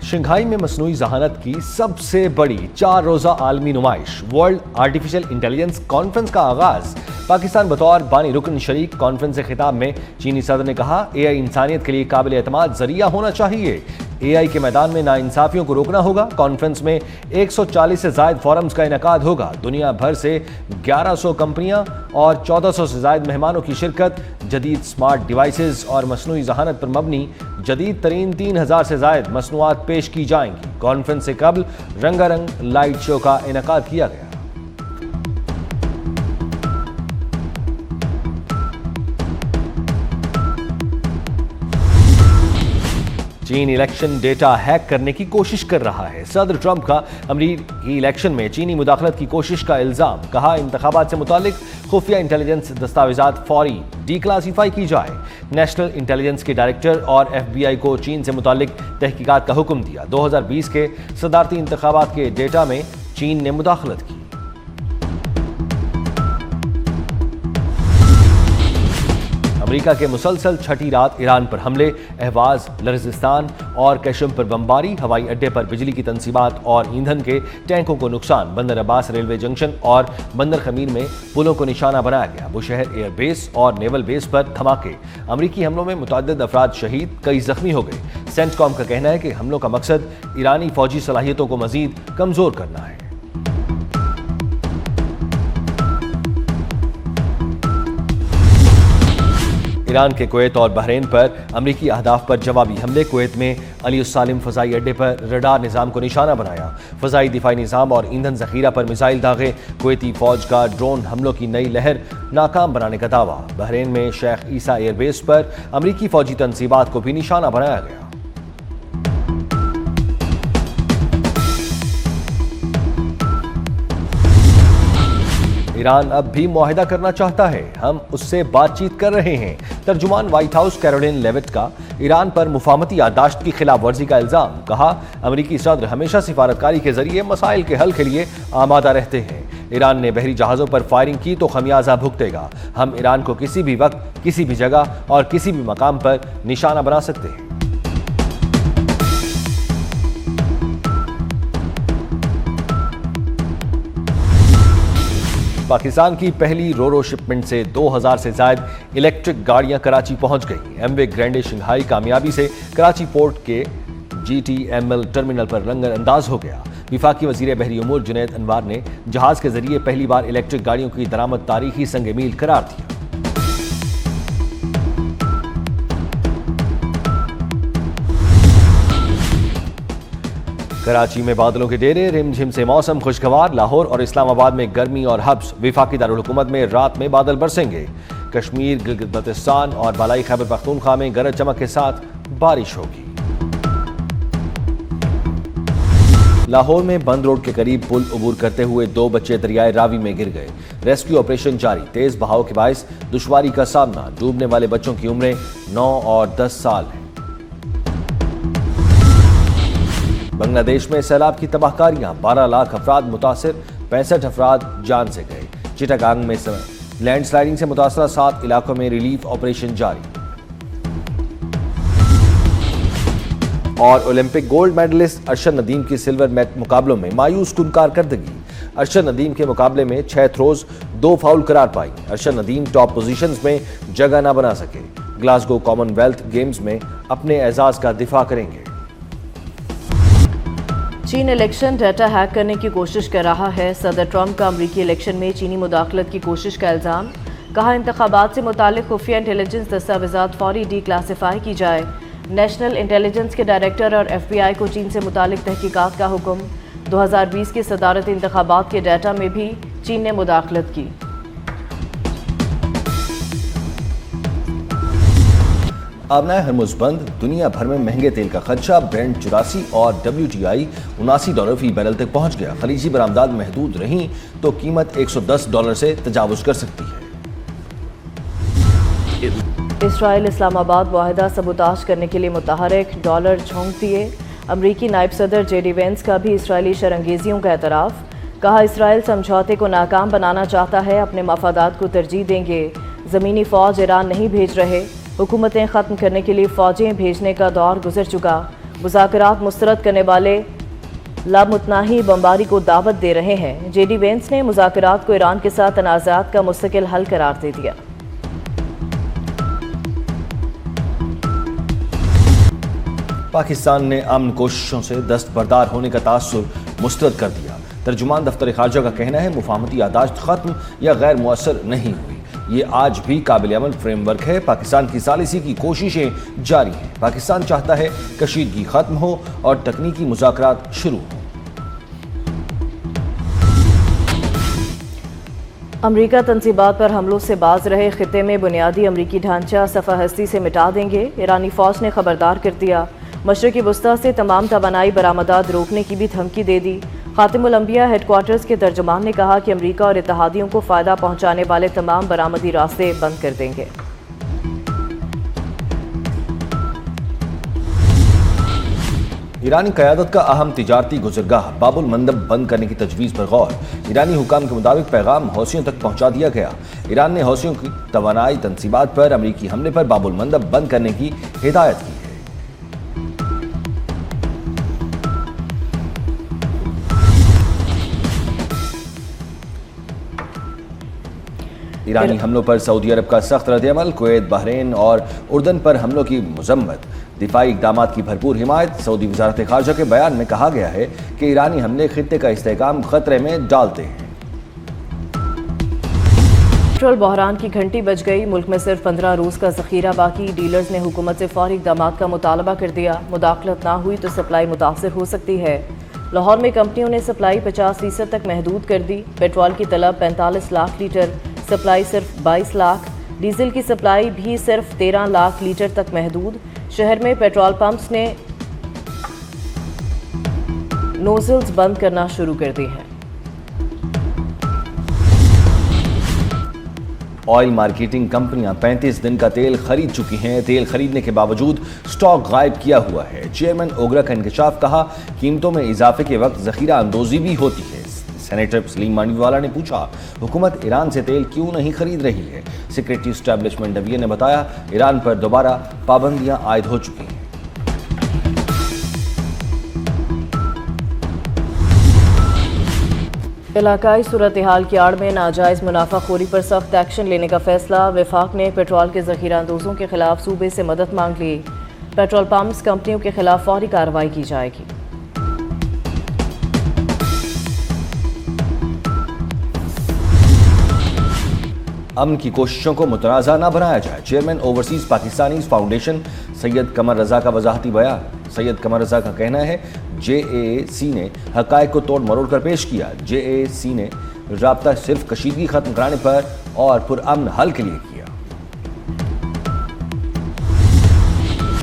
Shanghai में मसनूई जहानत की सबसे बड़ी 4 रोजा आलमी नुमाइश वर्ल्ड आर्टिफिशियल इंटेलिजेंस कॉन्फ्रेंस का आगाज। पाकिस्तान बतौर बानी रुकन शरीक कॉन्फ्रेंस से खिताब में चीनी सदर ने कहा, एआई इंसानियत के लिए काबिल एतमाद जरिया होना चाहिए। एआई के मैदान में नाइंसाफियों को रोकना होगा। कॉन्फ्रेंस में 140 से जायद फोरम्स का इनेकाद होगा। दुनिया भर से 1100 कंपनियां और 1400 से जायद मेहमानों की शिरकत। जदीद स्मार्ट डिवाइसेस और मसनूई जहानत पर मबनी जदीद तरीन 3000 से जायद मसनूआत पेश की जाएंगी। कॉन्फ्रेंस से कबल रंगारंग लाइट शो का इनेकाद किया गया। चीन इलेक्शन डेटा हैक करने की कोशिश कर रहा है। सदर ट्रंप का अमरीकी इलेक्शन में चीनी मुदाखलत की कोशिश का इल्जाम। कहा, इंतखाबात से मुतालिक खुफिया इंटेलिजेंस दस्तावेजात फौरी डीक्लासीफाई की जाए। नेशनल इंटेलिजेंस के डायरेक्टर और FBI को चीन से मुतालिक तहकीकात का हुक्म दिया। 2020 के सदारती इंतखाबात के डेटा में चीन ने मुदाखलत की। अमेरिका के मुसलसल छठी रात ईरान पर हमले, अहवाज, लरजिस्तान और कैशम पर बमबारी, हवाई अड्डे पर बिजली की तंसीबात और ईंधन के टैंकों को नुकसान। बंदर अब्बास रेलवे जंक्शन और बंदर खमीर में पुलों को निशाना बनाया गया। बुशहर एयर बेस और नेवल बेस पर धमाके। अमेरिकी हमलों में मुतअद्दिद अफराद शहीद, कई जख्मी हो गए। सेंटकॉम का कहना है कि हमलों का मकसद ईरानी फौजी सलाहियतों को मजीद कमजोर करना है। ईरान के कुवैत और बहरीन पर अमरीकी अहदाफ पर जवाबी हमले। कुवैत में अली सालिम फजाई अड्डे पर रडार निज़ाम को निशाना बनाया। फजाई दिफाई निज़ाम और ईंधन जखीरा पर मिसाइल दागे। कुवैती फौज का ड्रोन हमलों की नई लहर नाकाम बनाने का दावा। बहरीन में शेख ईसा एयरबेस पर अमरीकी फौजी तंसीबात को भी निशाना बनाया गया। ईरान अब भी मुआहिदा करना चाहता है, हम उससे बातचीत कर रहे हैं। तर्जुमान व्हाइट हाउस कैरोलिन लेविट का ईरान पर मुफाहमती याददाश्त की खिलाफ वर्जी का इल्जाम। कहा, अमरीकी सदर हमेशा सिफारतकारी के जरिए मसाइल के हल के लिए आमादा रहते हैं। ईरान ने बहरी जहाज़ों पर फायरिंग की तो खमियाजा भुगतेगा। हम ईरान को किसी भी वक्त, किसी भी जगह और किसी भी मकाम पर निशाना बना सकते हैं। पाकिस्तान की पहली रोरो शिपमेंट से 2000 से ज्यादा इलेक्ट्रिक गाड़ियां कराची पहुंच गई। एमवे ग्रैंडे शंघाई कामयाबी से कराची पोर्ट के GTML टर्मिनल पर रंगन अंदाज हो गया। विफाकी वजीर बहरी उमूर जुनैद अनवार ने जहाज के जरिए पहली बार इलेक्ट्रिक गाड़ियों की दरामद तारीखी संग मील करार दिया। कराची में बादलों के डेरे, रिमझिम से मौसम खुशगवार। लाहौर और इस्लामाबाद में गर्मी और हब्स। विफाकी दारुल हुकूमत में रात में बादल बरसेंगे। कश्मीर, गिलगित बल्तिस्तान और बालाई खैबर पख्तूनख्वा में गरज चमक के साथ बारिश होगी। लाहौर में बंद रोड के करीब पुल अबूर करते हुए 2 बच्चे दरियाए रावी में गिर गए। रेस्क्यू ऑपरेशन जारी। तेज बहाव के बायस दुश्वारी का सामना। डूबने वाले बच्चों की उम्रें 9 और 10 साल है। बांग्लादेश में सैलाब की तबाहकारियां, 12 लाख अफराद मुतासिर, 65 अफराद जान से गए। चिटागांग में लैंडस्लाइडिंग से मुतासरा 7 इलाकों में रिलीफ ऑपरेशन जारी। और Olympic gold medalist Arshad Nadeem की सिल्वर मुकाबलों में मायूस कुन कारकर्दगी। अरशद नदीम के मुकाबले में 6 थ्रोज 2 फाउल करार पाई। अरशद नदीम टॉप पोजीशंस में जगह न बना सके। ग्लासगो कॉमनवेल्थ गेम्स में अपने एजाज का दिफा करेंगे। चीन इलेक्शन डाटा हैक करने की कोशिश कर रहा है। सदर ट्रंप का अमरीकी इलेक्शन में चीनी मुदाखलत की कोशिश का इल्जाम। कहा, इंतखाबात से मुतालिक खुफिया इंटेलिजेंस दस्तावेजात फौरी डीक्लासीफाई की जाए। नेशनल इंटेलिजेंस के डायरेक्टर और FBI को चीन से मुतालिक तहकीकात का हुक्म। 2020 के सदारती इंतखाबात के डाटा में भी चीन ने मुदाखलत की। आबनाए हरमुज बंद। दुनिया भर में महंगे तेल का खदशा। ब्रेंट 84 और WTI $79 फी बैरल तक पहुंच गया। खलीजी बरामदात महदूद रहीं तो कीमत $110 से तजावुज कर सकती है। इसराइल इस्लामाबाद मुआहिदा सबूताज करने के लिए मुतहरिक, डॉलर झोंक दिए। अमरीकी नायब सदर JD वेंस का भी इसराइली शरंगेजियों का एतराफ़। कहा, इसराइल समझौते को नाकाम बनाना चाहता है, अपने मफादात को तरजीह देंगे। ज़मीनी फ़ौज ईरान नहीं भेज रहे। हुकूमतें ख़त्म करने के लिए फ़ौजें भेजने का दौर गुजर चुका। मुज़ाकरात मुस्तरद करने वाले लामुतनाही बमबारी को दावत दे रहे हैं। जेडी वेंस ने मुज़ाकरात को ईरान के साथ तनाज़ात का मुस्तकिल हल करार दे दिया। पाकिस्तान ने अमन कोशिशों से दस्तबरदार होने का तासुर मुस्तरद कर दिया। तर्जुमान दफ्तर खारजा का कहना है मुफाहमती यादाश्त खत्म या गैर मुअस्सर नहीं हुई, ये आज भी काबिल अमल फ्रेमवर्क है। पाकिस्तान की सालिसी की कोशिशें जारी हैं। पाकिस्तान चाहता है कशीदगी खत्म हो और तकनीकी मुज़ाकरात शुरू हो। अमरीका तनसीबात पर हमलों से बाज रहे खिते में बुनियादी अमरीकी ढांचा सफ़ा हस्ती से मिटा देंगे। ईरानी फ़ौज ने खबरदार कर दिया। मशरक़ी वस्ता से तमाम तवानाई बरामदात रोकने की भी धमकी दे दी। खातिमुल अंबिया हेडक्वार्टर्स के तर्जुमान ने कहा कि अमरीका और इत्तहादियों को फ़ायदा पहुँचाने वाले तमाम बरामदी रास्ते बंद कर देंगे। ईरानी क़यादत का अहम तिजारती गुज़रगाह बाबुल मंदब बंद करने की तजवीज़ पर गौर। ईरानी हुकाम के मुताबिक पैगाम हौसियों तक पहुंचा दिया गया। ईरान ने हौसियों की तवानाई तनसीबात पर अमरीकी हमले पर बाबुल मंदब बंद करने की हिदायत की है। ईरानी हमलों पर सऊदी अरब का सख्त रद्द-ए-अमल। कुवैत, बहरीन और उर्दन पर हमलों की मजम्मत। दिफाई इक़दामात की भरपूर हिमायत। सऊदी वज़ारत ख़ारजा के बयान में कहा गया है कि ईरानी हमले खित्ते का इस्तेहकाम खतरे में डालते हैं। पेट्रोल बहरान की घंटी बज गई। मुल्क में सिर्फ 15 रोज़ का ज़ख़ीरा बाकी। डीलर्स ने हुकूमत से फौरी इक़दामात का मुतालबा कर दिया। मुदाखलत ना हुई तो सप्लाई मुतासर हो सकती है। लाहौर में कंपनियों ने सप्लाई 50% तक महदूद कर दी। पेट्रोल की तलब 45 लाख लीटर, सप्लाई सिर्फ 22 लाख। डीजल की सप्लाई भी सिर्फ 13 लाख लीटर तक महदूद। शहर में पेट्रोल पंप्स ने नोजल्स बंद करना शुरू कर दी हैं। ऑयल मार्केटिंग कंपनियां 35 दिन का तेल खरीद चुकी हैं। तेल खरीदने के बावजूद स्टॉक गायब किया हुआ है। चेयरमैन ओगरा का इंकशाफ। कहा कीमतों में इजाफे के वक्त ज़ख़ीरा अंदोज़ी भी होती है। सेनेटर सलीम मांडवीवाला ने पूछा हुकूमत ईरान से तेल क्यों नहीं खरीद रही है। सेक्रेटरी एस्टैब्लिशमेंट डविए ने बताया ईरान पर दोबारा पाबंदियां आयद हो चुकी हैं। इलाकाई सूरत हाल की आड़ में नाजायज़ मुनाफाखोरी पर सख्त एक्शन लेने का फैसला। वफाक ने पेट्रोल के ज़ख़ीरा अंदोज़ों के खिलाफ सूबे से मदद मांग ली। पेट्रोल पंप्स कंपनियों के खिलाफ फौरी कार्रवाई की जाएगी। अमन की कोशिशों को मुतनाज़ा न बनाया जाए। Chairman overseas Pakistanis foundation Syed Qamar Raza का वजाहती बयान। सैयद कमर रजा का कहना है JAC ने हक़ाइक़ को तोड़ मरोड़ कर पेश किया। JAC ने राब्ता सिर्फ कशीदगी खत्म कराने पर और पुरअमन हल के लिए किया।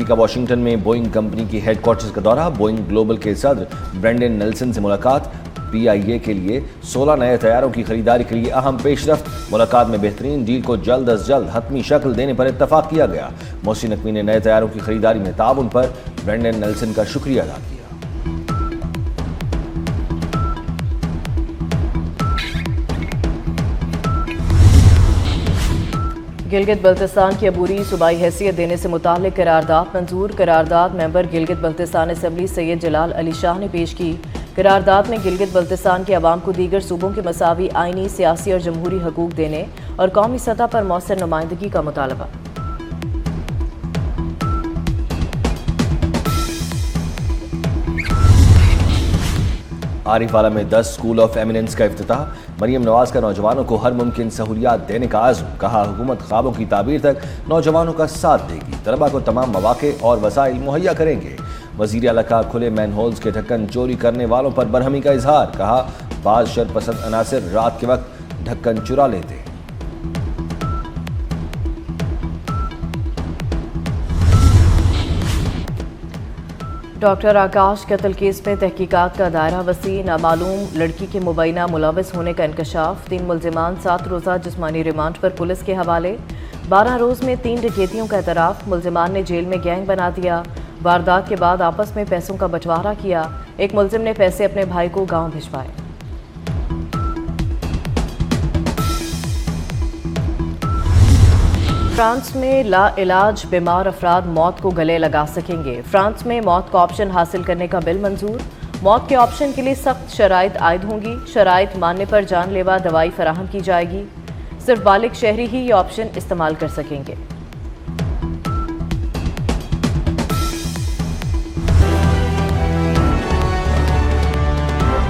का वाशिंगटन में बोइंग कंपनी की हेडक्वार्टर्स का दौरा। बोइंग ग्लोबल के सदर ब्रेंडन नेल्सन से मुलाकात। PIA के लिए 16 नए तैयारों की खरीदारी के लिए अहम पेशरफ्त। मुलाकात में बेहतरीन डील को जल्द अज जल्द हतमी शक्ल देने पर इत्तफाक किया गया। मोहसिन नकवी ने नए तैयारों की खरीदारी में ताउन पर ब्रेंडन नेल्सन का शुक्रिया अदा किया। गिलगित बल्तिस्तान की अबूरी सूबाई हैसियत देने से मुताल्लिक करारदाद मंजूर। करारदाद मेंबर गिलगित बल्तिस्तान असम्बली सैयद जलाल अली शाह ने पेश की। करारदाद में गिलगित बल्तिस्तान के अवाम को दीगर सूबों के मसावी आइनी, सियासी और जमहूरी हकूक देने और कौमी सतह पर मौसर नुमाइंदगी का मुतालबा। आरिफवाला में 10 स्कूल ऑफ एमिनेंस का इफ्तिताह। मरियम नवाज का नौजवानों को हर मुमकिन सहूलियात देने का आज़म। कहा हुकूमत ख्वाबों की ताबीर तक नौजवानों का साथ देगी। तलबा को तमाम मौके और वसाइल मुहैया करेंगे। वज़ीर आला का खुले मैन होल्स के ढक्कन चोरी करने वालों पर बरहमी का इजहार। कहा बाज़ शरपसंद अनासिर रात के वक्त ढक्कन चुरा लेते हैं। डॉक्टर आकाश कत्ल केस में तहकीकात का दायरा वसी। नामालूम लड़की के मुबैना मुलविस होने का इंकशाफ। 3 मुल्जिमान 7 रोज़ा जिस्मानी रिमांड पर पुलिस के हवाले। 12 रोज़ में 3 डकैतियों का एतराफ़। मुल्जिमान ने जेल में गैंग बना दिया। वारदात के बाद आपस में पैसों का बंटवारा किया। एक मुल्जिम ने पैसे अपने भाई को गांव भिजवाए। फ्रांस में लाइलाज बीमार अफराद मौत को गले लगा सकेंगे। फ्रांस में मौत का ऑप्शन हासिल करने का बिल मंजूर। मौत के ऑप्शन के लिए सख्त शराइत आयद होंगी। शराइत मानने पर जानलेवा दवाई फराहम की जाएगी। सिर्फ बालिग शहरी ही ये ऑप्शन इस्तेमाल कर सकेंगे।